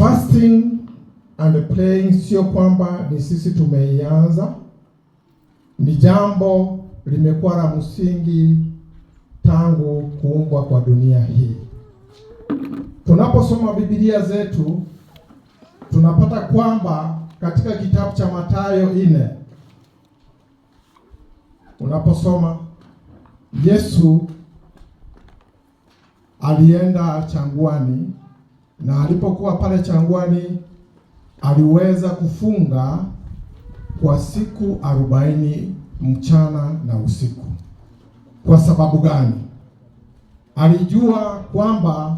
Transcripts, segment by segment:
Fasting and praying sio kwamba ni sisi tumeianza, ni jambo limekuwa la msingi tangu kuumbwa kwa dunia hii. Tunaposoma Biblia zetu tunapata kwamba katika kitabu cha Mathayo 4 unaposoma, Yesu alienda changwani, na alipokuwa pale changwani aliweza kufunga kwa siku 40 mchana na usiku. Kwa sababu gani? Alijua kwamba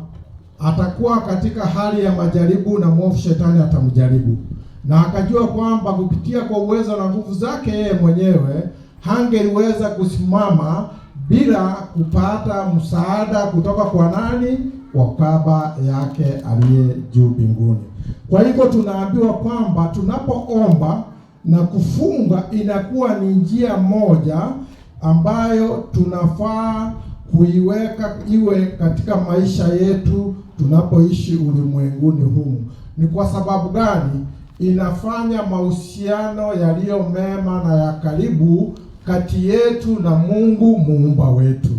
atakuwa katika hali ya majaribu na mwovu shetani atamjaribu, na akajua kwamba kupitia kwa uwezo na nguvu zake yeye mwenyewe hangeliweza kusimama bila kupata msaada kutoka kwa nani? Kwa Baba yake aliye juu mbinguni. Kwa hivyo tunaambiwa kwamba tunapoomba na kufunga inakuwa ni njia moja ambayo tunafaa kuiweka iwe katika maisha yetu tunapoishi ulimwenguni humu. Ni kwa sababu gani? Inafanya mahusiano yaliyo mema na ya karibu kati yetu na Mungu muumba wetu.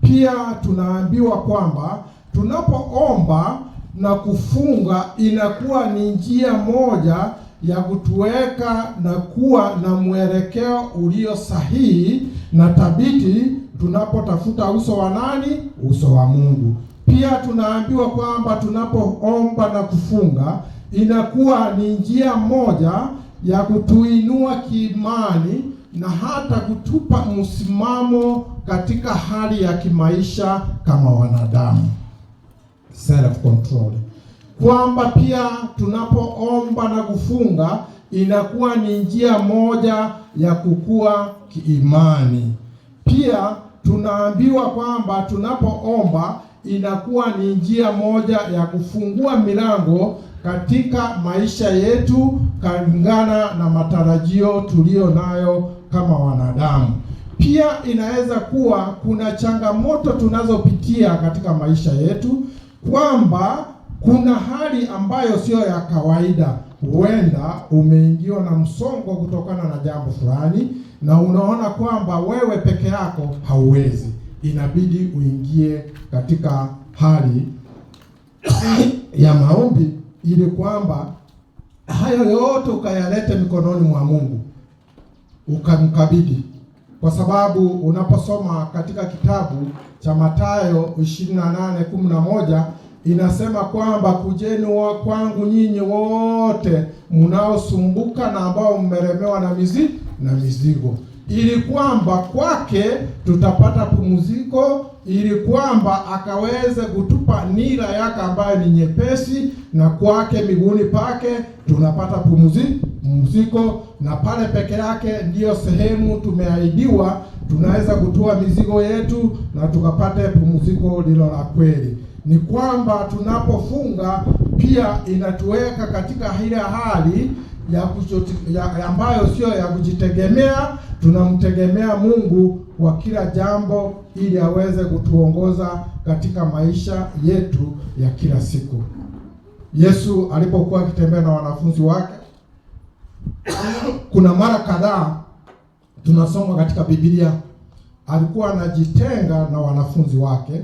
Pia tunaambiwa kwamba tunapoomba na kufunga inakuwa ni njia moja ya kutuweka na kuwa na mwelekeo ulio sahihi na thabiti tunapotafuta uso wa nani? Uso wa Mungu. Pia tunaambiwa kwamba tunapoomba na kufunga inakuwa ni njia moja ya kutuinua kiimani na hata kutupa msimamo katika hali ya kimaisha kama wanadamu, self control. Kwamba pia tunapoomba na kufunga inakuwa ni njia moja ya kukua kiimani. Pia tunaambiwa kwamba tunapoomba inakuwa ni njia moja ya kufungua milango katika maisha yetu kulingana na matarajio tulio nayo kama wanadamu. Pia inaweza kuwa kuna changamoto tunazopitia katika maisha yetu, kwamba kuna hali ambayo sio ya kawaida. Huenda umeingiwa na msongo kutokana na jambo fulani, na unaona kwamba wewe peke yako hauwezi. Inabidi uingie katika hali ya maombi ili kwamba hayo yote ukayalete mikononi mwa Mungu, ukamkabidhi. Kwa sababu unaposoma katika kitabu cha Mathayo 28:11 inasema kwamba kujeni kwangu nyinyi wote mnaosumbuka na ambao mmelemewa na mizigo, ili kwamba kwake tutapata pumziko, ili kwamba akaweze kutupa nira yake ambayo ni nyepesi, na kwake miguuni pake tunapata pumziko, na pale peke yake ndiyo sehemu tumeahidiwa tunaweza kutoa mizigo yetu na tukapate pumziko lilo la kweli. Ni kwamba tunapofunga pia inatuweka katika ile hali ambayo sio ya kujitegemea. Tunamtegemea Mungu kwa kila jambo ili aweze kutuongoza katika maisha yetu ya kila siku. Yesu alipokuwa akitembea na wanafunzi wake, kuna mara kadhaa tunasoma katika Biblia alikuwa anajitenga na wanafunzi wake,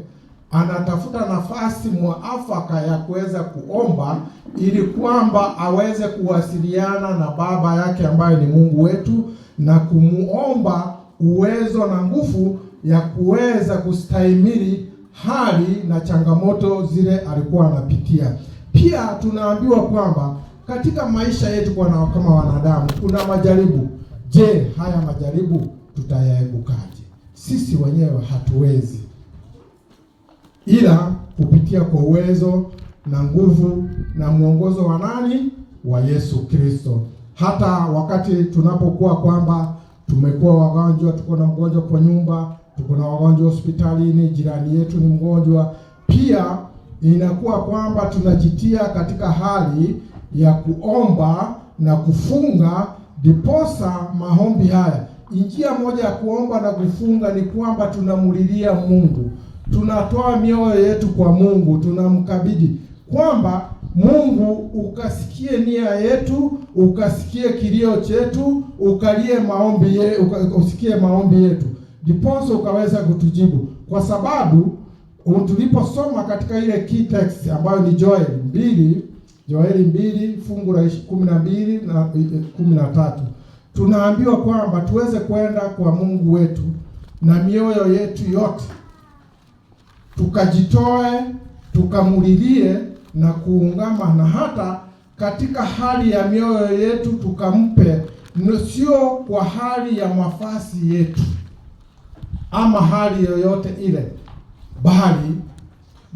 anatafuta nafasi mwafaka ya kuweza kuomba ili kwamba aweze kuwasiliana na Baba yake ambaye ni Mungu wetu, na kumuomba uwezo na nguvu ya kuweza kustahimili hali na changamoto zile alikuwa anapitia. Pia tunaambiwa kwamba katika maisha yetu kama wanadamu kuna majaribu. Je, haya majaribu tutayaepukaje? Sisi wenyewe hatuwezi, ila kupitia kwa uwezo na nguvu na mwongozo wa nani? Wa Yesu Kristo. Hata wakati tunapokuwa kwamba tumekuwa wagonjwa, tuko na mgonjwa kwa nyumba, tuko na wagonjwa hospitalini, jirani yetu ni mgonjwa, pia inakuwa kwamba tunajitia katika hali ya kuomba na kufunga. Diposa maombi haya, njia moja ya kuomba na kufunga ni kwamba tunamulilia Mungu, tunatoa mioyo yetu kwa Mungu, tunamkabidhi kwamba Mungu ukasikie nia yetu, ukasikie kilio chetu, usikie maombi yetu, ndiposa ukaweza kutujibu. Kwa sababu tuliposoma katika ile key text ambayo ni Joeli 2 fungu la 12 na 13, tunaambiwa kwamba tuweze kwenda kwa Mungu wetu na mioyo yetu yote, tukajitoe, tukamulilie na kuungama, na hata katika hali ya mioyo yetu tukampe, sio kwa hali ya mafasi yetu ama hali yoyote ile, bali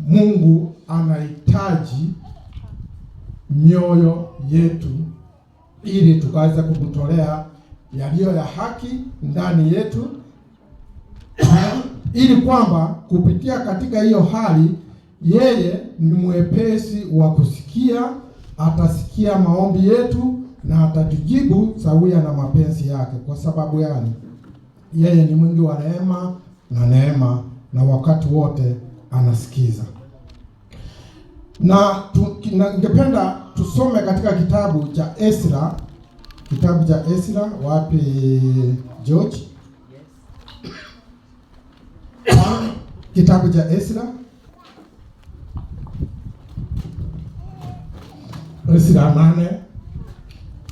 Mungu anahitaji mioyo yetu ili tukaweza kumtolea yaliyo ya haki ndani yetu ili kwamba kupitia katika hiyo hali yeye ni mwepesi wa kusikia, atasikia maombi yetu na atatujibu sawia na mapenzi yake. Kwa sababu yani yeye ni mwingi wa rehema na neema, na wakati wote anasikiza. Na ningependa tusome katika kitabu cha Ezra. Kitabu cha Ezra, wapi George? Yes. Kitabu cha Ezra. Ezra 8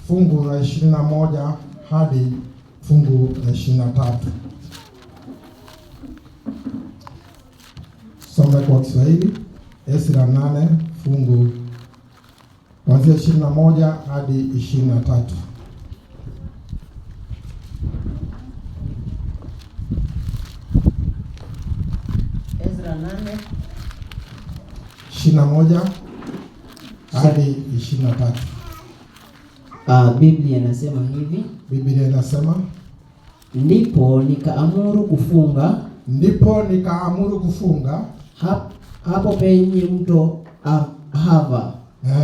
fungu la 21 hadi fungu la 23. Soma kwa Kiswahili. Ezra 8 fungu kuanzia 21 hadi 23. Ezra 8 21 hadi 23. Biblia inasema hivi. Biblia inasema, ndipo nikaamuru kufunga hapo penye mto Ahava,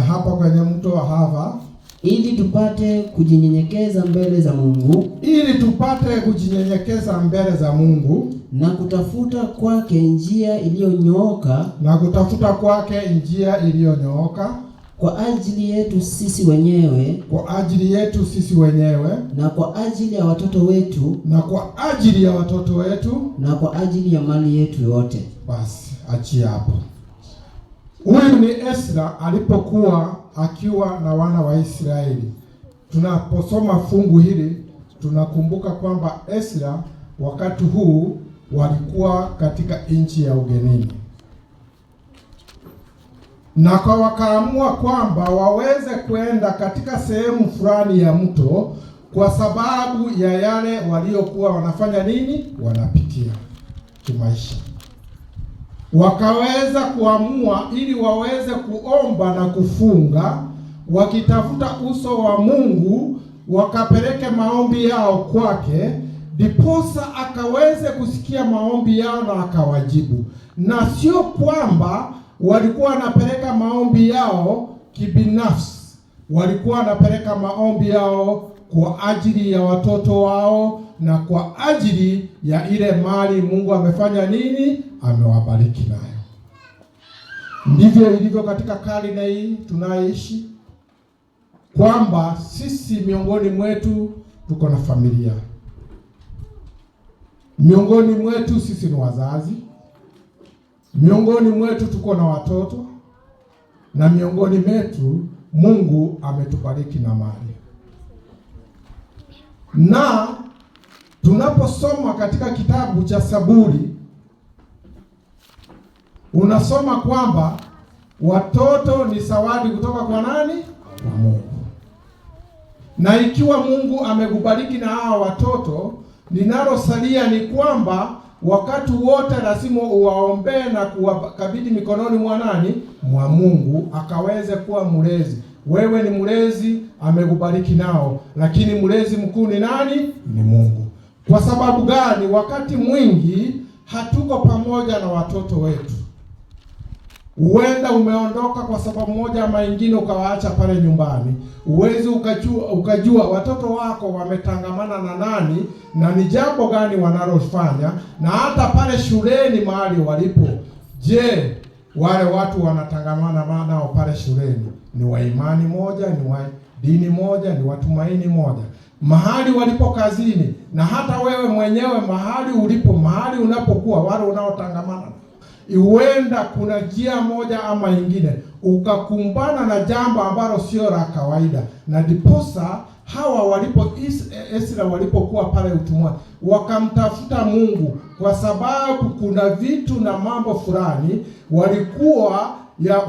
hapo kwenye mto Ahava, ili tupate kujinyenyekeza mbele za Mungu, na kutafuta kwake njia iliyonyooka, kwa ajili yetu sisi wenyewe, na kwa ajili ya watoto wetu, na kwa ajili ya mali yetu yote. Basi achia hapo. Huyu ni Ezra alipokuwa akiwa na wana wa Israeli. Tunaposoma fungu hili tunakumbuka kwamba Ezra wakati huu walikuwa katika nchi ya ugenini, na kwa wakaamua kwamba waweze kwenda katika sehemu fulani ya mto kwa sababu ya yale waliokuwa wanafanya nini, wanapitia kimaisha. Wakaweza kuamua ili waweze kuomba na kufunga, wakitafuta uso wa Mungu, wakapeleke maombi yao kwake, diposa akaweze kusikia maombi yao na akawajibu. Na sio kwamba walikuwa wanapeleka maombi yao kibinafsi, walikuwa wanapeleka maombi yao kwa ajili ya watoto wao na kwa ajili ya ile mali Mungu amefanya nini, amewabariki nayo. Ndivyo ilivyo katika karne hii tunaishi, kwamba sisi miongoni mwetu tuko na familia, miongoni mwetu sisi ni wazazi, miongoni mwetu tuko na watoto, na miongoni mwetu Mungu ametubariki na mali. Na tunaposoma katika kitabu cha Zaburi, unasoma kwamba watoto ni zawadi kutoka kwa nani? Kwa Mungu. Na ikiwa Mungu amekubariki na hao watoto, linalosalia ni kwamba wakati wote lazima uwaombee na kuwakabidhi mikononi mwa nani? Mwa Mungu, akaweze kuwa mlezi. Wewe ni mlezi, amekubariki nao, lakini mlezi mkuu ni nani? Ni Mungu. Kwa sababu gani? Wakati mwingi hatuko pamoja na watoto wetu. Huenda umeondoka kwa sababu moja ama nyingine, ukawaacha pale nyumbani. Uwezi ukajua watoto wako wametangamana na nani na ni jambo gani wanalofanya, na hata pale shuleni mahali walipo. Je, wale watu wanatangamana nao pale shuleni ni wa imani moja, ni wa dini moja, ni watumaini moja. Mahali walipo kazini, na hata wewe mwenyewe mahali ulipo, mahali unapokuwa, wale unaotangamana, huenda kuna njia moja ama nyingine ukakumbana na jambo ambalo sio la kawaida. Na diposa hawa walipo Esra walipokuwa pale utumwani, wakamtafuta Mungu kwa sababu kuna vitu na mambo fulani walikuwa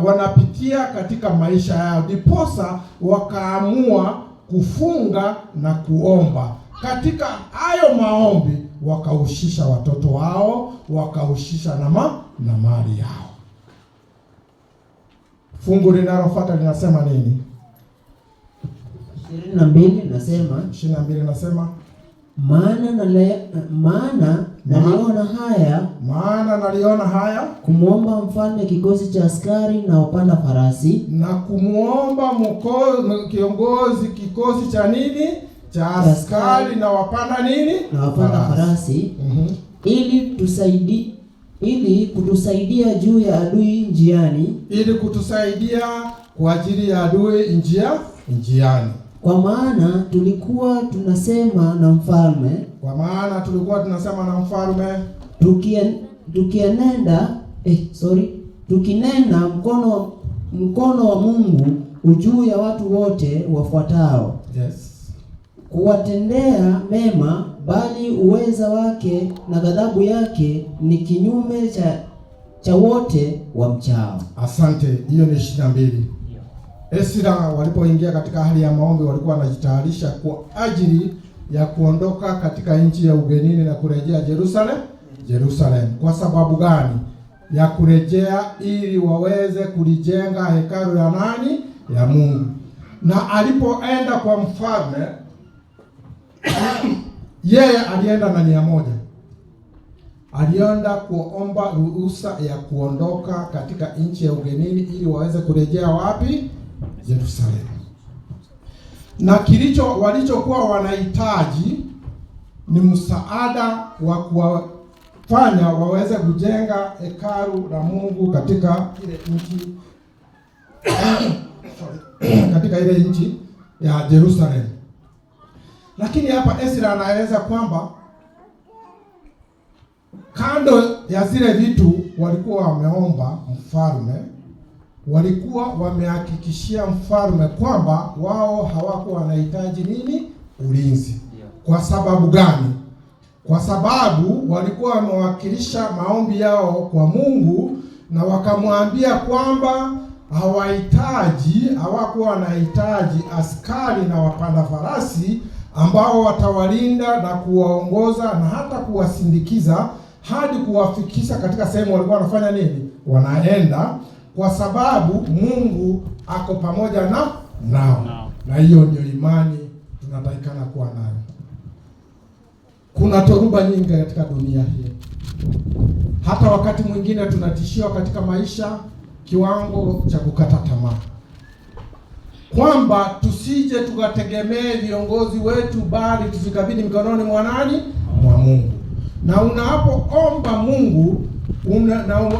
wanapitia katika maisha yao. Diposa wakaamua kufunga na kuomba. Katika hayo maombi wakahusisha watoto wao, wakahusisha na mali yao. Fungu linalofuata linasema nini? 22 nasema, 22 nasema, maana naliona haya kumwomba mfalme kikosi cha askari na wapanda farasi, na kumwomba kiongozi kikosi cha nini? Cha askari na wapanda nini? Na wapanda farasi. Ili kutusaidia juu ya adui njiani, ili kutusaidia kwa ajili ya adui njiani. Kwa maana tulikuwa tunasema na mfalme, tukinena mkono wa Mungu ujuu ya watu wote wafuatao. Yes. Kuwatendea mema, bali uweza wake na ghadhabu yake ni kinyume cha wote wamchao. Asante. Hiyo ni 22. Esra walipoingia katika hali ya maombi walikuwa wanajitayarisha kwa ajili ya kuondoka katika nchi ya ugenini na kurejea Jerusalem. Kwa sababu gani? Ya kurejea ili waweze kulijenga hekalu la nani? Ya Mungu. Na alipoenda kwa mfalme yeye alienda na nia moja. Alienda kuomba ruhusa ya kuondoka katika nchi ya ugenini ili waweze kurejea wapi? Yerusalemu. Na walichokuwa wanahitaji ni msaada wa kuwafanya waweze kujenga hekalu la Mungu katika ile nchi katika ile nchi ya Jerusalem. Lakini hapa Esra anaeleza kwamba kando ya zile vitu walikuwa wameomba mfalme, walikuwa wamehakikishia mfalme kwamba wao hawakuwa wanahitaji nini? Ulinzi. Kwa sababu gani? Kwa sababu walikuwa wamewakilisha maombi yao kwa Mungu na wakamwambia kwamba hawakuwa wanahitaji askari na wapanda farasi ambao watawalinda na kuwaongoza na hata kuwasindikiza hadi kuwafikisha katika sehemu walikuwa wanafanya nini? Wanaenda, kwa sababu Mungu ako pamoja nao. Na hiyo ndio imani tunatakikana kuwa nayo. Kuna dhoruba nyingi katika dunia hii. Hata wakati mwingine tunatishiwa katika maisha kiwango cha kukata tamaa, kwamba tusije tukategemee viongozi wetu, bali tusikabidhi mikononi mwa nani? Mwa Mungu. Na unapoomba Mungu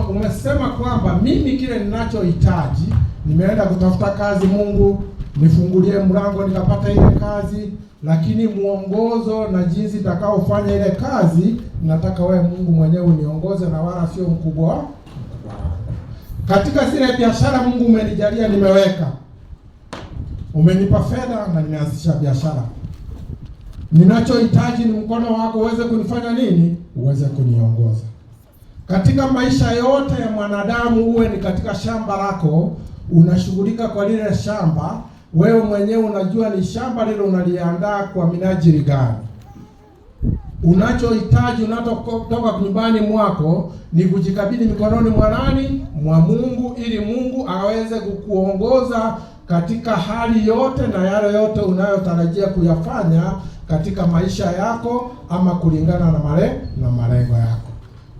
umesema kwamba mimi kile ninachohitaji, nimeenda kutafuta kazi, Mungu nifungulie mlango nikapata ile kazi, lakini muongozo na jinsi nitakaofanya ile kazi nataka wewe Mungu mwenyewe uniongoze na wala sio mkubwa. Katika zile biashara Mungu umenijalia, nimeweka, umenipa fedha na nimeanzisha biashara, ninachohitaji ni mkono wako uweze kunifanya nini? Uweze kuniongoza. Katika maisha yote ya mwanadamu, uwe ni katika shamba lako, unashughulika kwa lile shamba, wewe mwenyewe unajua ni shamba lile unaliandaa kwa minajili gani. Unachohitaji unapotoka nyumbani mwako ni kujikabidhi mikononi mwa nani? Mwa Mungu, ili Mungu aweze kukuongoza katika hali yote na yale yote unayotarajia kuyafanya katika maisha yako, ama kulingana na malengo yako.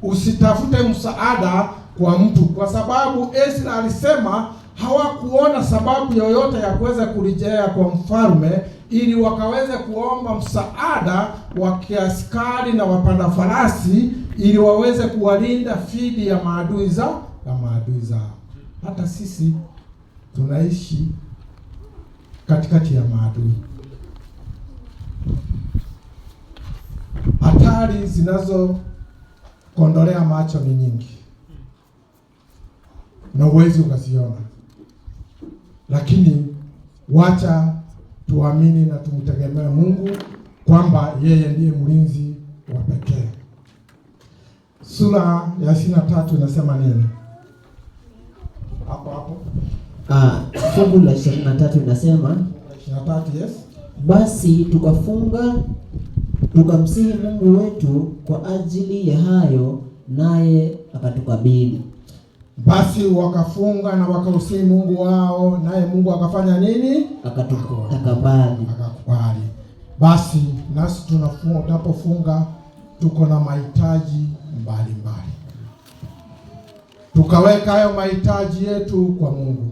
Usitafute msaada kwa mtu, kwa sababu Esra alisema hawakuona sababu yoyote ya kuweza kurejea kwa mfalme ili wakaweze kuomba msaada wa kiaskari na wapanda farasi ili waweze kuwalinda dhidi ya maadui la maadui zao. Hata sisi tunaishi katikati ya maadui. Hatari zinazokondolea macho ni nyingi na uwezi ukaziona, lakini wacha tuamini na tumtegemee Mungu kwamba yeye ndiye mlinzi wa pekee. Sura ya 23 inasema nini? Hapo. Fungu la 23 inasema 23, yes. Basi tukafunga tukamsihi Mungu wetu kwa ajili ya hayo, naye akatukabili. Basi wakafunga na wakausihi Mungu wao, naye Mungu akafanya nini? Akakubali. Basi nasi tunapofunga tuko na mahitaji mbalimbali. Tukaweka hayo mahitaji yetu kwa Mungu.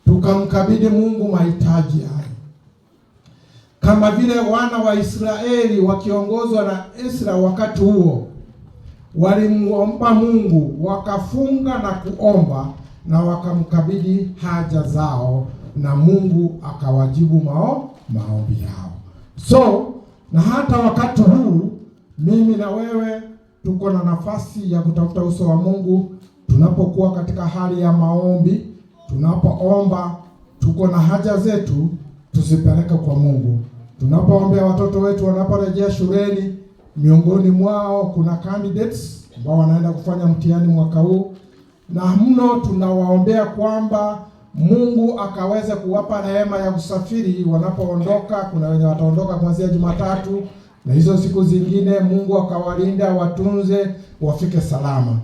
Tukamkabidhi Mungu mahitaji hayo. Kama vile wana wa Israeli wakiongozwa na Esra wakati huo walimuomba Mungu, wakafunga na kuomba na wakamkabidhi haja zao, na Mungu akawajibu maombi yao. So, na hata wakati huu mimi na wewe tuko na nafasi ya kutafuta uso wa Mungu tunapokuwa katika hali ya maombi. Tunapoomba, tuko na haja zetu tusipeleke kwa Mungu. Tunapoombea watoto wetu wanaporejea shuleni, miongoni mwao kuna candidates ambao wanaenda kufanya mtihani mwaka huu, na mno tunawaombea kwamba Mungu akaweze kuwapa neema ya kusafiri wanapoondoka. Kuna wenye wataondoka kuanzia Jumatatu, na hizo siku zingine Mungu akawalinda, watunze, wafike salama.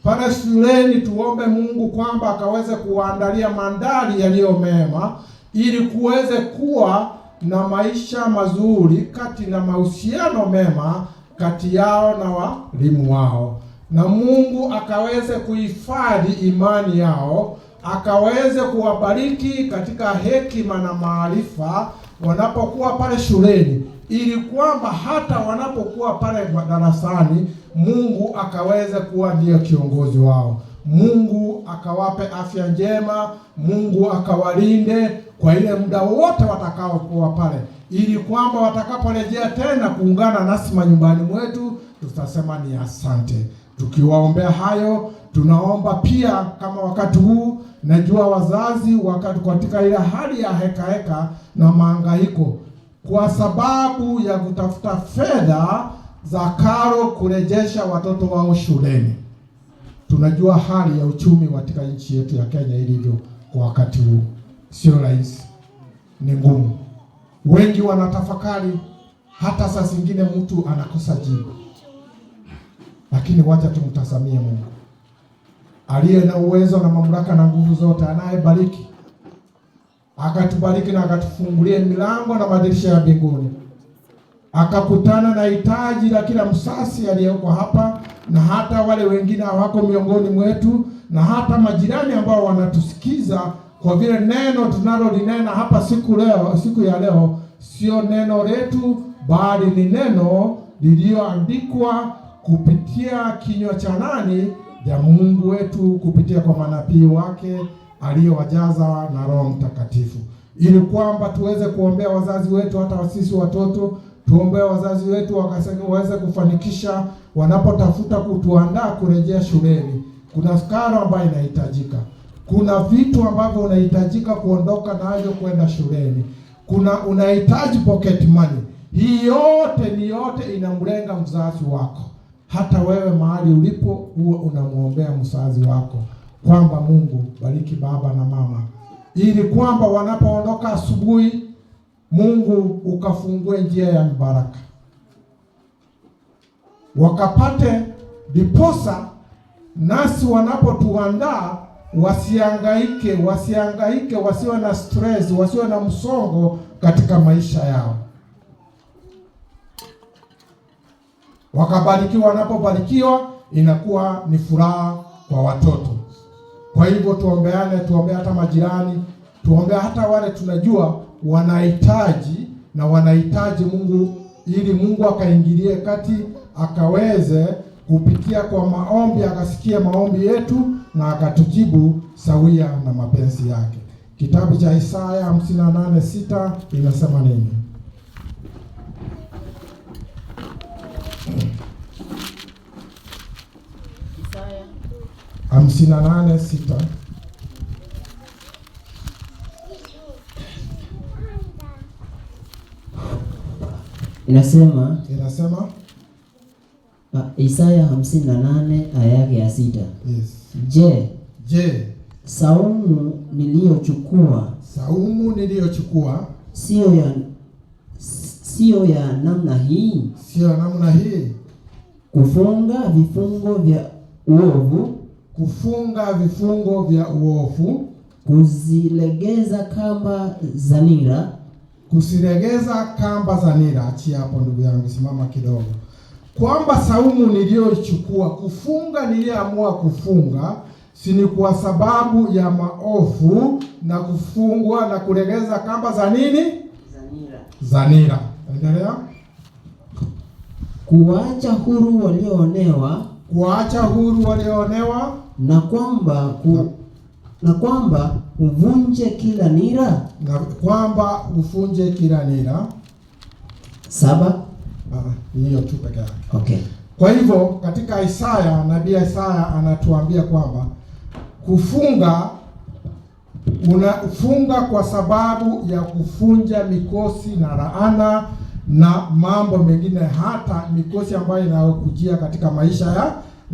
Pale shuleni tuombe Mungu kwamba akaweze kuwaandalia mandhari yaliyo mema, ili kuweze kuwa na maisha mazuri kati na mahusiano mema kati yao na walimu wao, na Mungu akaweze kuhifadhi imani yao, akaweze kuwabariki katika hekima na maarifa wanapokuwa pale shuleni, ili kwamba hata wanapokuwa pale darasani Mungu akaweze kuwa ndiyo kiongozi wao. Mungu akawape afya njema, Mungu akawalinde kwa ile muda wote watakaokuwa pale, ili kwamba watakaporejea tena kuungana nasi manyumbani mwetu tutasema ni asante. Tukiwaombea hayo, tunaomba pia kama wakati huu najua wazazi wakati katika ile hali ya heka na mahangaiko kwa sababu ya kutafuta fedha za karo kurejesha watoto wao shuleni. Tunajua hali ya uchumi katika nchi yetu ya Kenya ilivyo kwa wakati huu. Sio rahisi, ni ngumu. Wengi wanatafakari, hata saa zingine mtu anakosa jibu. Lakini wacha tumtazamie Mungu aliye na uwezo na mamlaka na nguvu zote, anayebariki. Akatubariki na akatufungulie milango na madirisha ya mbinguni. Akakutana na hitaji la kila msasi aliyeko hapa, na hata wale wengine hawako miongoni mwetu, na hata majirani ambao wanatusikiza, kwa vile neno tunalolinena hapa siku ya leo sio neno letu, bali ni neno lililoandikwa kupitia kinywa cha nani? Ya Mungu wetu, kupitia kwa manabii wake aliyowajaza na Roho Mtakatifu, ili kwamba tuweze kuombea wazazi wetu, hata sisi watoto tuombea wazazi wetu waweze kufanikisha wanapotafuta kutuandaa kurejea shuleni. Kuna skaro ambayo inahitajika, kuna vitu ambavyo unahitajika kuondoka nayo kwenda shuleni, kuna unahitaji pocket money. Hii yote inamlenga mzazi wako. Hata wewe mahali ulipo huo unamuombea mzazi wako kwamba Mungu bariki baba na mama, ili kwamba wanapoondoka asubuhi Mungu ukafungue njia ya baraka, wakapate diposa, nasi wanapotuandaa wasihangaike, wasiwe na stress, wasiwe na msongo katika maisha yao. Wakabarikiwa, wanapobarikiwa inakuwa ni furaha kwa watoto. Kwa hivyo tuombeane, tuombea hata majirani, tuombea hata wale tunajua wanahitaji Mungu, ili Mungu akaingilie kati, akaweze kupitia kwa maombi, akasikia maombi yetu, na akatujibu sawia na mapenzi yake. Kitabu cha Isaya 58:6 inasema nini? Isaya 58:6. Inasema Isaya 58 aya yake ya 6. Yes. Je, saumu niliyochukua sio ya namna hii? Kufunga vifungo vya uovu, kuzilegeza kamba za nira. Achia hapo ndugu yangu, simama kidogo. Kwamba saumu niliyochukua, kufunga niliamua kufunga, si ni kwa sababu ya maovu na kufungwa na kulegeza kamba za nini? Za nira. Endelea. Kuacha huru walioonewa, na kwamba uvunje kila nira, 7. Hiyo tu peke yake. Okay. Kwa hivyo katika Isaya, nabii Isaya anatuambia kwamba unafunga kwa sababu ya kufunja mikosi na laana na mambo mengine, hata mikosi ambayo inayokujia katika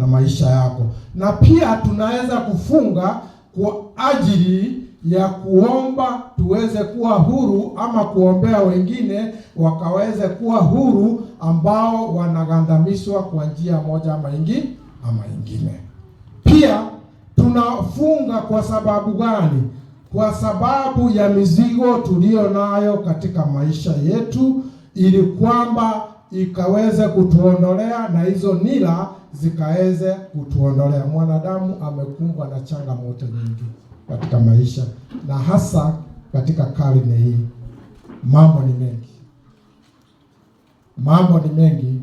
maisha yako. Na pia tunaweza kufunga kwa ajili ya kuomba tuweze kuwa huru, ama kuombea wengine wakaweze kuwa huru ambao wanagandamizwa kwa njia moja ama ingine. Pia tunafunga kwa sababu gani? Kwa sababu ya mizigo tulio nayo katika maisha yetu, ili kwamba ikaweze kutuondolea na hizo nira zikaweze kutuondolea. Mwanadamu amekumbwa na changamoto nyingi katika maisha, na hasa katika karne hii mambo ni mengi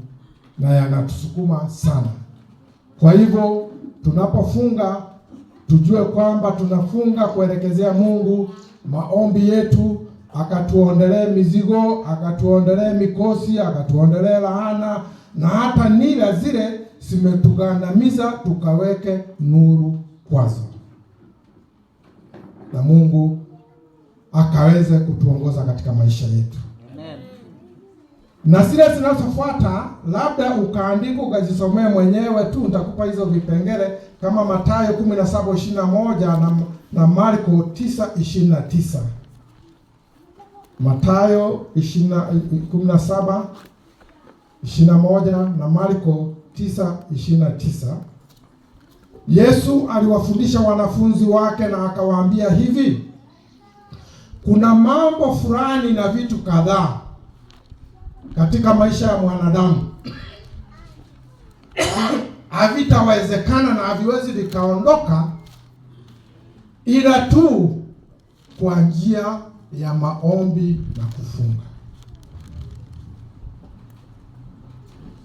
na yanatusukuma sana. Kwa hivyo tunapofunga tujue kwamba tunafunga kuelekezea Mungu maombi yetu, akatuondolee mizigo, akatuondolee mikosi, akatuondolee laana, na hata nira zile zimetugandamiza tukaweke nuru kwazo, na Mungu akaweze kutuongoza katika maisha yetu. Amen. Na zile zinazofuata labda ukaandika ukajisomea mwenyewe tu, nitakupa hizo vipengele kama Mathayo 17:21 na Marko 9:29. Mathayo 17:21 na Marko 9:29. Yesu aliwafundisha wanafunzi wake na akawaambia hivi: kuna mambo fulani na vitu kadhaa katika maisha ya mwanadamu havitawezekana na haviwezi vikaondoka ila tu kwa njia ya maombi na kufunga.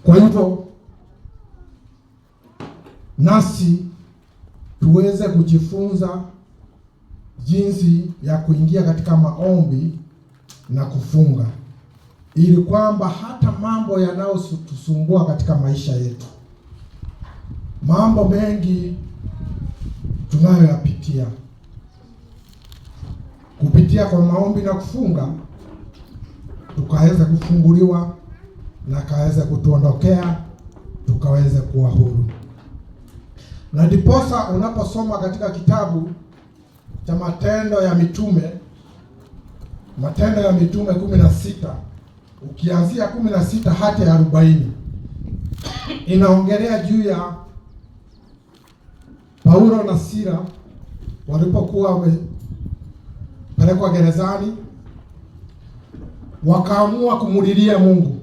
Kwa hivyo nasi tuweze kujifunza jinsi ya kuingia katika maombi na kufunga, ili kwamba hata mambo yanayotusumbua katika maisha yetu, mambo mengi tunayoyapitia, kupitia kwa maombi na kufunga tukaweze kufunguliwa na kaweze kutuondokea, tukaweze kuwa huru. Na ndiposa unaposoma katika kitabu cha Matendo ya Mitume 16, ukianzia 16 hadi 40, inaongelea juu ya Paulo na Sila walipokuwa wamepelekwa gerezani, wakaamua kumulilia Mungu.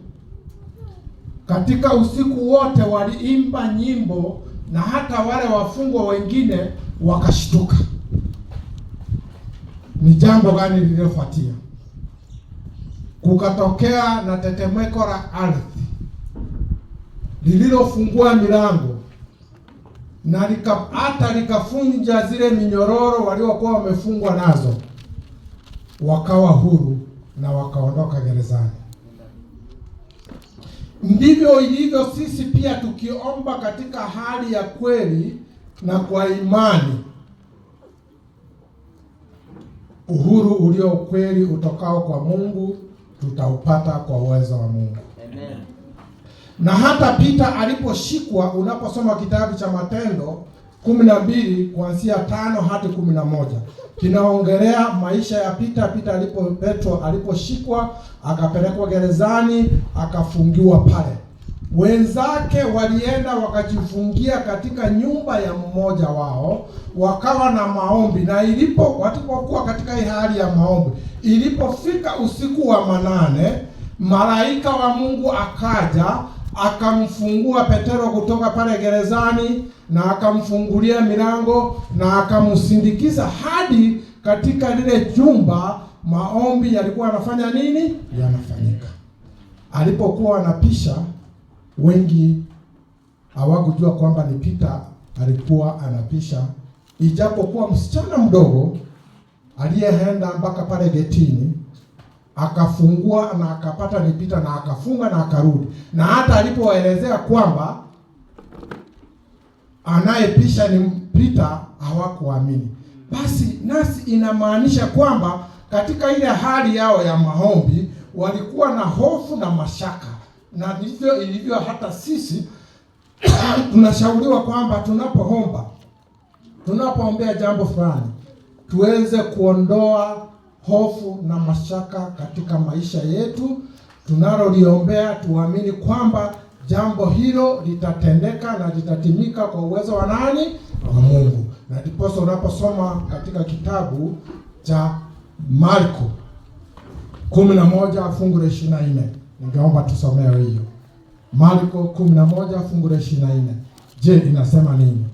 Katika usiku wote waliimba nyimbo, na hata wale wafungwa wengine wakashtuka. Ni jambo gani lililofuatia? Kukatokea na tetemeko la ardhi lililofungua milango na hata likafunja zile minyororo waliokuwa wamefungwa nazo, wakawa huru na wakaondoka gerezani. Ndivyo ilivyo sisi pia, tukiomba katika hali ya kweli na kwa imani, uhuru ulio kweli utokao kwa Mungu tutaupata kwa uwezo wa Mungu. Amen. Na hata Peter aliposhikwa, unaposoma kitabu cha Matendo 12 kuanzia 5 hadi 11, kinaongelea maisha ya Petro aliposhikwa, akapelekwa gerezani, akafungiwa pale. Wenzake walienda wakajifungia katika nyumba ya mmoja wao, wakawa na maombi, na walipokuwa katika hali ya maombi, ilipofika usiku wa manane, malaika wa Mungu akaja akamfungua Petro kutoka pale gerezani, na akamfungulia milango na akamsindikiza hadi katika lile jumba. Maombi yalikuwa yanafanya nini? Yanafanyika. Alipokuwa anapisha, wengi hawakujua kwamba ni Peter alikuwa anapisha, ijapokuwa msichana mdogo aliyeenda mpaka pale getini akafungua na akapata ni Peter, na akafunga na akarudi. Na hata alipowaelezea kwamba anayepisha ni Peter, hawakuamini. Basi nasi inamaanisha kwamba katika ile hali yao ya maombi walikuwa na hofu na mashaka, na ndivyo ilivyo hata sisi. Tunashauriwa kwamba tunapoombea jambo fulani, tuweze kuondoa hofu na mashaka katika maisha yetu. Tunaloliombea tuamini kwamba jambo hilo litatendeka na litatimika kwa uwezo wa nani? Wa Mungu. Na ndipo unaposoma katika kitabu cha Marko 11 fungu la 24, ningeomba tusomewe hiyo. Marko 11 fungu la 24. Je, inasema nini?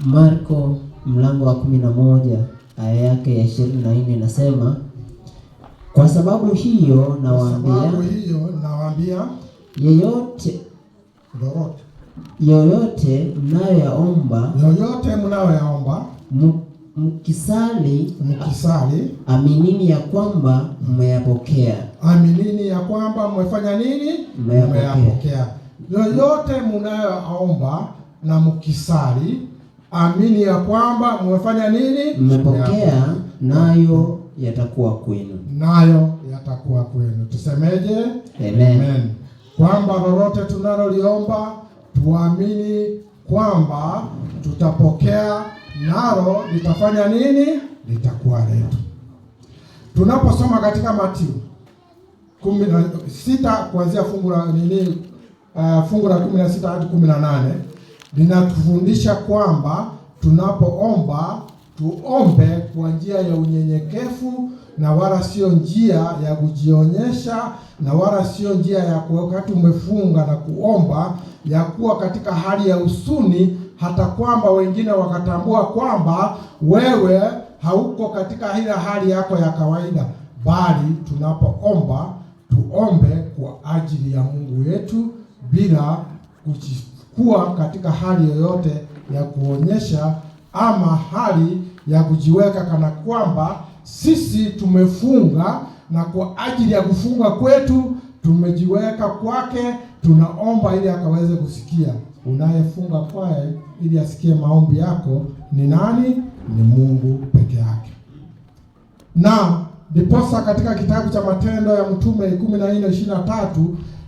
Marko mlango wa 11 aya yake ya 24 inasema, kwa sababu hiyo nawaambia yoyote mnayoyaomba mkisali, aminini ya kwamba mmeyapokea. Aminini ya kwamba mmefanya nini? Mmeyapokea. Yoyote mnayoomba na mkisali, amini ya kwamba mmefanya nini? Mmepokea, nayo yatakuwa kwenu. Nayo yatakuwa kwenu. Tusemeje? Amen. Kwamba lolote tunaloliomba tuamini kwamba tutapokea, nalo litafanya nini? Litakuwa letu. Tunaposoma katika Mathayo 16 kuanzia fungu la 16 hadi 18, linatufundisha kwamba tunapoomba tuombe kwa njia ya unyenyekevu, na wala sio njia ya kujionyesha, na wala sio njia ya wakati umefunga na kuomba ya kuwa katika hali ya huzuni, hata kwamba wengine wakatambua kwamba wewe hauko katika ile hali yako ya kawaida. Bali tunapoomba tuombe kwa ajili ya Mungu wetu, bila kuwa katika hali yoyote ya kuonyesha ama hali ya kujiweka kana kwamba sisi tumefunga, na kwa ajili ya kufunga kwetu tumejiweka kwake. Tunaomba ili akaweze kusikia. Unayefunga kwaye ili asikie maombi yako ni nani? Ni Mungu peke yake. Na ndiposa katika kitabu cha Matendo ya Mtume 14:23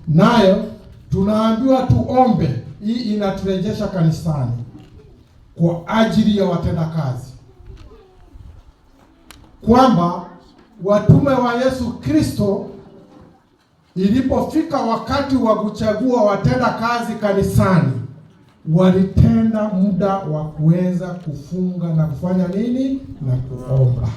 nayo tunaambiwa tuombe. Hii inaturejesha kanisani kwa ajili ya watendakazi, kwamba watume wa Yesu Kristo ilipofika wakati wa kuchagua watenda kazi kanisani, walitenga muda wa kuweza kufunga na kufanya nini? Na kuomba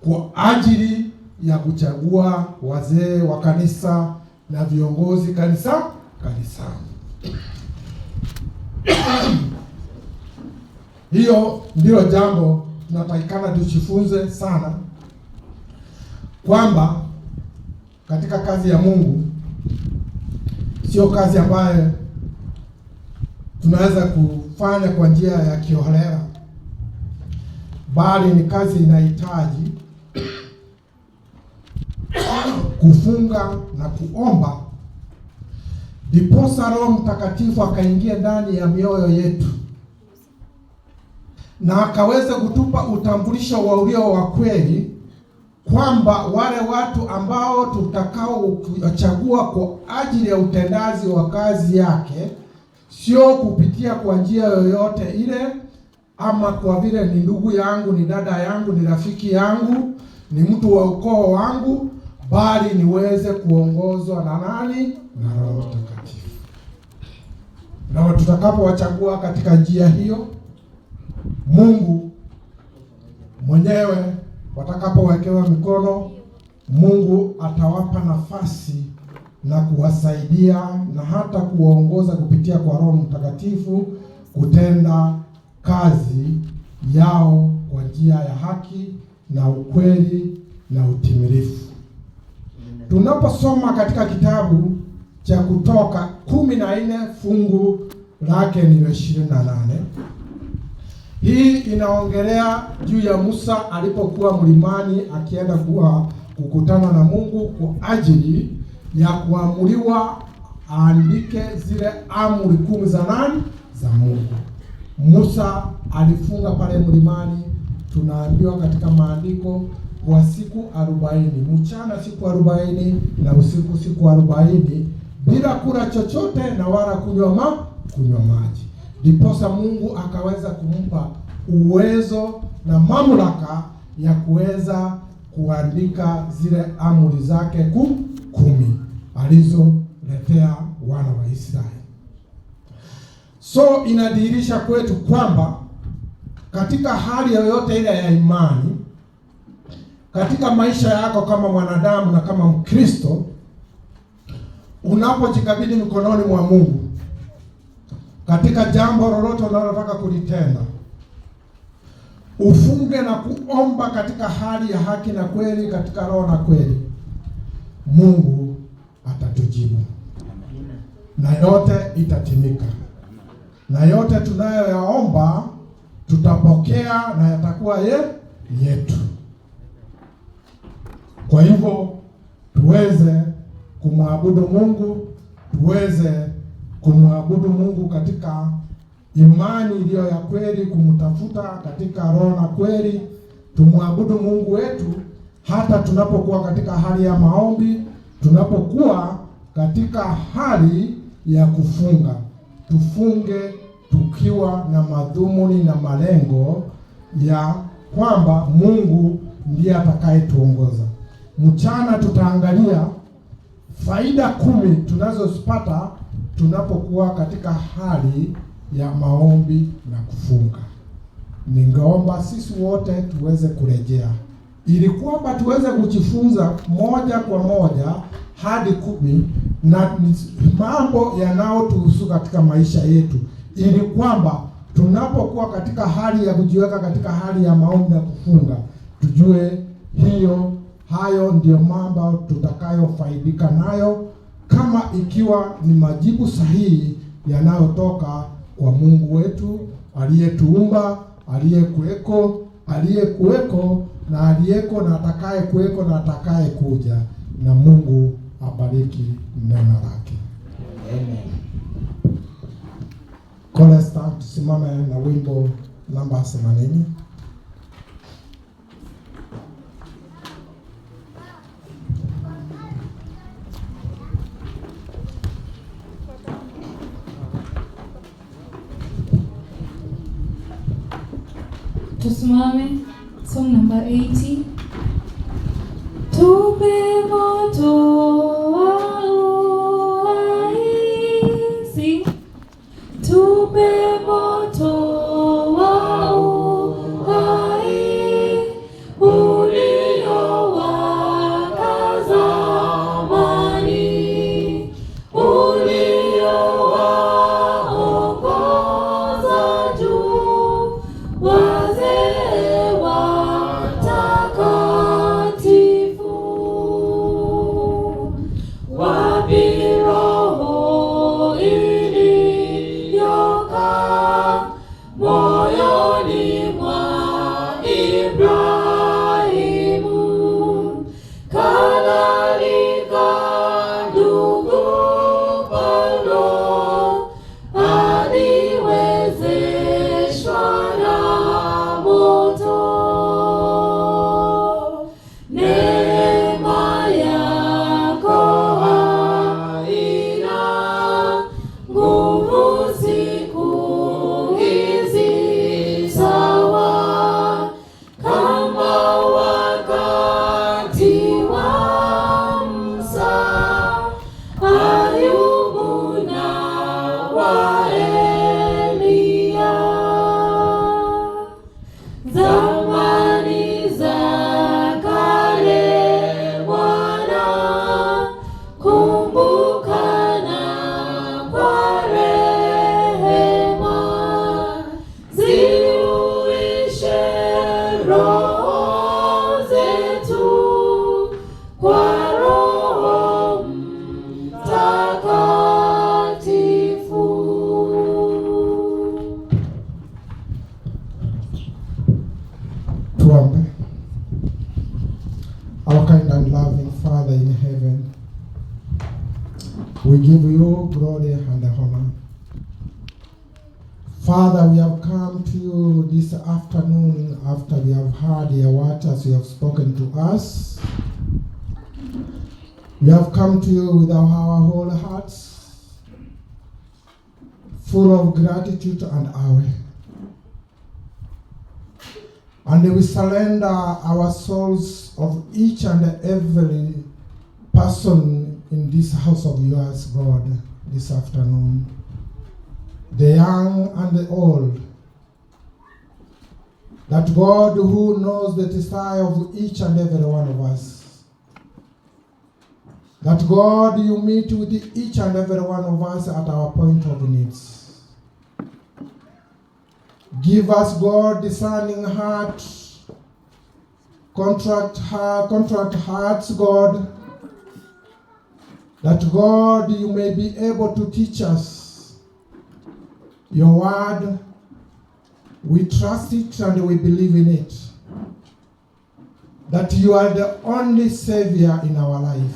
kwa ajili ya kuchagua wazee wa kanisa na viongozi kanisani. Hiyo ndio jambo tunatakikana tujifunze sana, kwamba katika kazi ya Mungu sio kazi ambayo tunaweza kufanya kwa njia ya kiholela, bali ni kazi inahitaji kufunga na kuomba, ndiposa Roho Mtakatifu akaingia ndani ya mioyo yetu na akaweza kutupa utambulisho wa ulio wa kweli, kwamba wale watu ambao tutakao kuchagua kwa ajili ya utendazi wa kazi yake, sio kupitia kwa njia yoyote ile, ama kwa vile ni ndugu yangu, ni dada yangu, ni rafiki yangu, ni mtu wa ukoo wangu, bali niweze kuongozwa na nani? Na Roho Mtakatifu. Na tutakapowachagua katika njia hiyo, Mungu mwenyewe watakapowekewa mikono, Mungu atawapa nafasi na kuwasaidia na hata kuwaongoza kupitia kwa Roho Mtakatifu kutenda kazi yao kwa njia ya haki na ukweli na utimilifu. Tunaposoma katika kitabu cha Kutoka 14 fungu lake ni 28, hii inaongelea juu ya Musa alipokuwa mlimani akienda kukutana na Mungu kwa ajili ya kuamuliwa aandike zile amri 10 za nani? Za Mungu. Musa alifunga pale mlimani, tunaambiwa katika maandiko, kwa siku 40, mchana siku 40 na usiku siku 40, bila kula chochote na wala kunywa maji. Ndiposa Mungu akaweza kumpa uwezo na mamlaka ya kuweza kuandika zile amri zake 10 alizoletea wana wa Israeli. So inadhihirisha kwetu kwamba katika hali yoyote ile ya imani, katika maisha yako kama mwanadamu na kama Mkristo, unapojikabidhi mikononi mwa Mungu katika jambo lolote unalotaka kulitenda, ufunge na kuomba katika hali ya haki na kweli, katika roho na kweli, Mungu atatujibu na yote itatimika, na yote tunayoyaomba tutapokea na yatakuwa yetu. Kwa hivyo tuweze kumwabudu Mungu, tuweze kumwabudu Mungu katika imani iliyo ya kweli, kumtafuta katika roho na kweli. Tumwabudu Mungu wetu hata tunapokuwa katika hali ya maombi, tunapokuwa katika hali ya kufunga. Tufunge tukiwa na madhumuni na malengo ya kwamba Mungu ndiye atakayetuongoza. Mchana tutaangalia faida 10 tunazozipata tunapokuwa katika hali ya maombi na kufunga. Ningeomba sisi wote tuweze kurejea, ili kwamba tuweze kujifunza moja kwa moja hadi 10 na mambo yanayotuhusu katika maisha yetu, ili kwamba tunapokuwa katika hali ya kujiweka katika hali ya maombi na kufunga, tujue hayo ndiyo mambo tutakayofaidika nayo, kama ikiwa ni majibu sahihi yanayotoka kwa Mungu wetu aliyetuumba, aliyekuweko na aliyeko na atakaye kuweko na atakaye kuja. Na Mungu abariki neno lake. Amen. Kolesta, tusimame na wimbo namba 80. Tusimame, song number 80. Tupe moto wa uhai, sing. Tupe moto wa uhai, uliowaka zamani, uliowaongoza juu wazee watakatifu. Ibrahimu, kadhalika ndugu Paulo aliwezeshwa na moto. Neema yako haina nguvu siku hizi sawa kama wakati wa Musa, Ayubu na wa Eliya. Zamani za kale Bwana, kumbukana kwa rehema, ziuishe roho zetu kwa Roho Mtakatifu. Tuombe. Our kind and loving Father in heaven, we give you glory and honor. Father, we have come to you this afternoon after we have heard your word as you have spoken to us. We have come to you with our whole hearts, full of gratitude and awe. And we surrender our souls of each and every person in this house of yours, God, this afternoon. The young and the old. That God who knows the desire of each and every one of us. That God, you meet with each and every one of us at our point of needs. Give us, God, discerning heart, contract hearts, God, that God, you may be able to teach us your word. We trust it and we believe in it. That you are the only Savior in our life.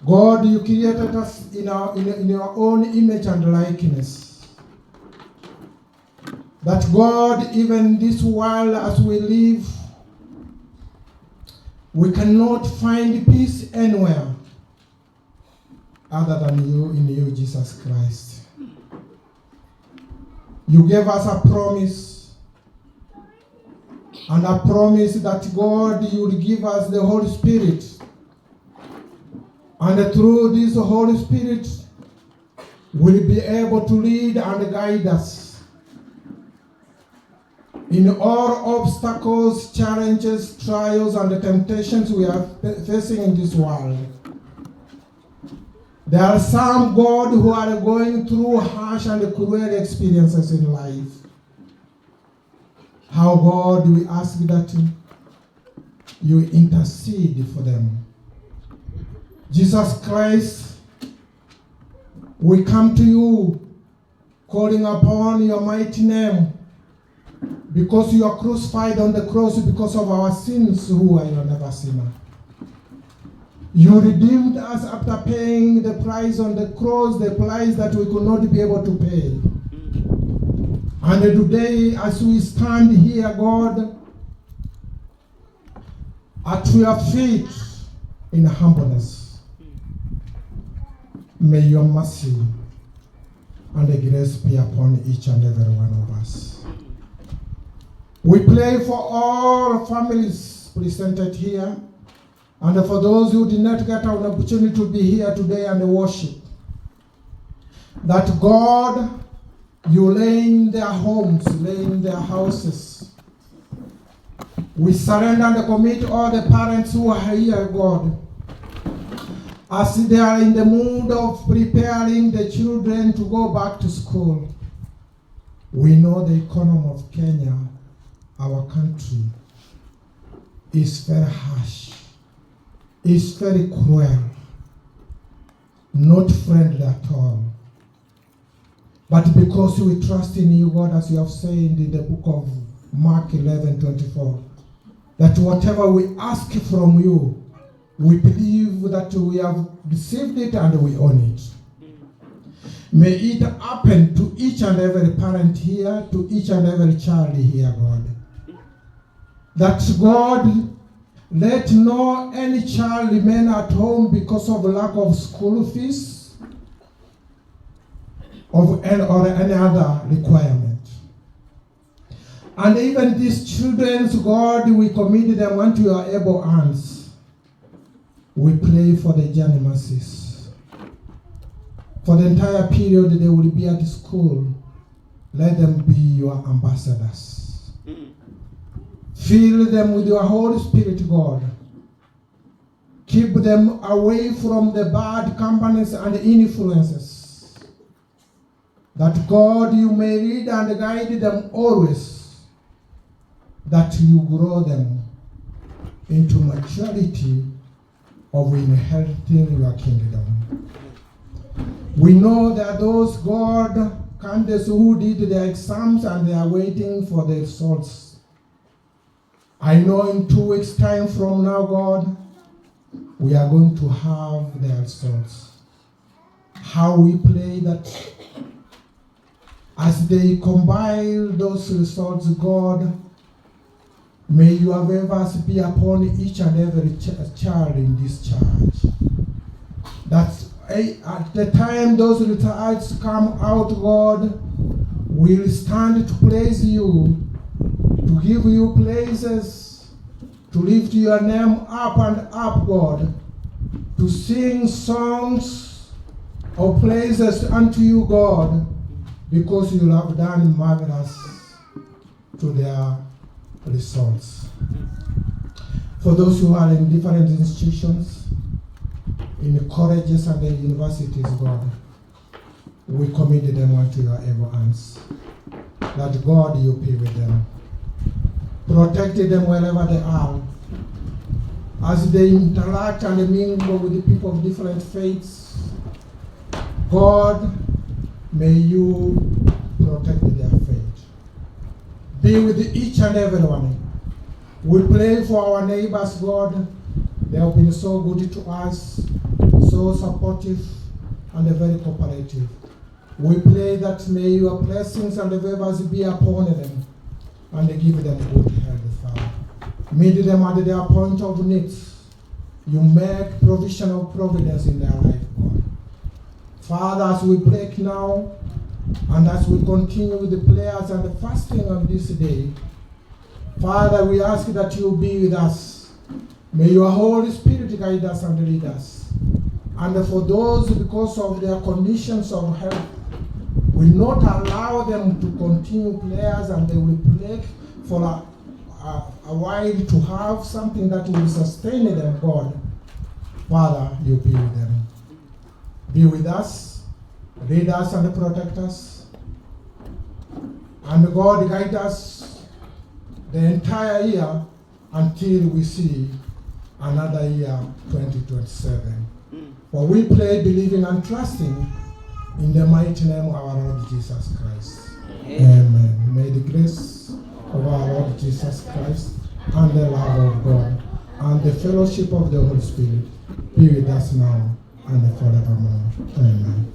God, you created us in your own image and likeness. That God, even this world as we live, we cannot find peace anywhere other than you, in you, Jesus Christ. You gave us a promise, and a promise that God, you will give us the Holy Spirit. And through this Holy Spirit, we'll be able to lead and guide us in all obstacles, challenges, trials, and temptations we are facing in this world. There are some, God, who are going through harsh and cruel experiences in life. How, God, we ask that you intercede for them. Jesus Christ, we come to you calling upon your mighty name, because you are crucified on the cross because of our sins, who are your never sinner. You redeemed us after paying the price on the cross, the price that we could not be able to pay. And today, as we stand here, God, at your feet in humbleness, may your mercy and the grace be upon each and every one of us. We pray for all families presented here, and for those who did not get an opportunity to be here today and worship, that God, you lay in their homes, lay in their houses. We surrender and commit all the parents who are here, God, as they are in the mood of preparing the children to go back to school. We know the economy of Kenya, our country, is very harsh, is very cruel, not friendly at all. But because we trust in you, God, as you have said in the book of Mark 11:24. That whatever we ask from you, we believe that we have received it and we own it. May it happen to each and every parent here, to each and every child here, God. That God, let no any child remain at home because of lack of school fees or any other requirement. And even these children, God, we commit them unto your able hands. We pray for the journey mercies. For the entire period they will be at school, let them be your ambassadors. Fill them with your Holy Spirit, God. Keep them away from the bad companies and influences. That God, you may lead and guide them always. That you grow them into maturity of inheriting your kingdom. We know that those God candidates who did their exams and they are waiting for the results. I know in 2 weeks' time from now, God, we are going to have the results. How we pray that as they compile those results, God, may your favors be upon each and every child in this church. That at the time those results come out, God, we'll stand to praise you, to give you praises, to lift your name up and up, God, to sing songs of praises unto you, God, because you have done marvelous to their results. For those who are in different institutions, in the colleges and the universities, God, we commit them unto your able hands. That God, you be with them. Protect them wherever they are. As they interact and mingle with the people of different faiths, God, may you protect their faith. Be with each and every one. We pray for our neighbors, God. They have been so good to us, so supportive and very cooperative. We pray that may your blessings and favors be upon them and give them good health, Father. Meet them at their point of need. You make provision of providence in their life, God. Father, as we break now and as we continue with the prayers and the fasting on this day, Father, we ask that you be with us. May your Holy Spirit guide us and lead us. And for those, because of their conditions of health, will not allow them to continue prayers and they will break for a while to have something that will sustain them, God. Father, you be with them. Be with us, lead us and protect us. And God, guide us the entire year until we see another year, 2027. For we pray, believing and trusting in the mighty name of our Lord Jesus Christ. Amen. May the grace of our Lord Jesus Christ and the love of God and the fellowship of the Holy Spirit be with us now and forevermore. Amen.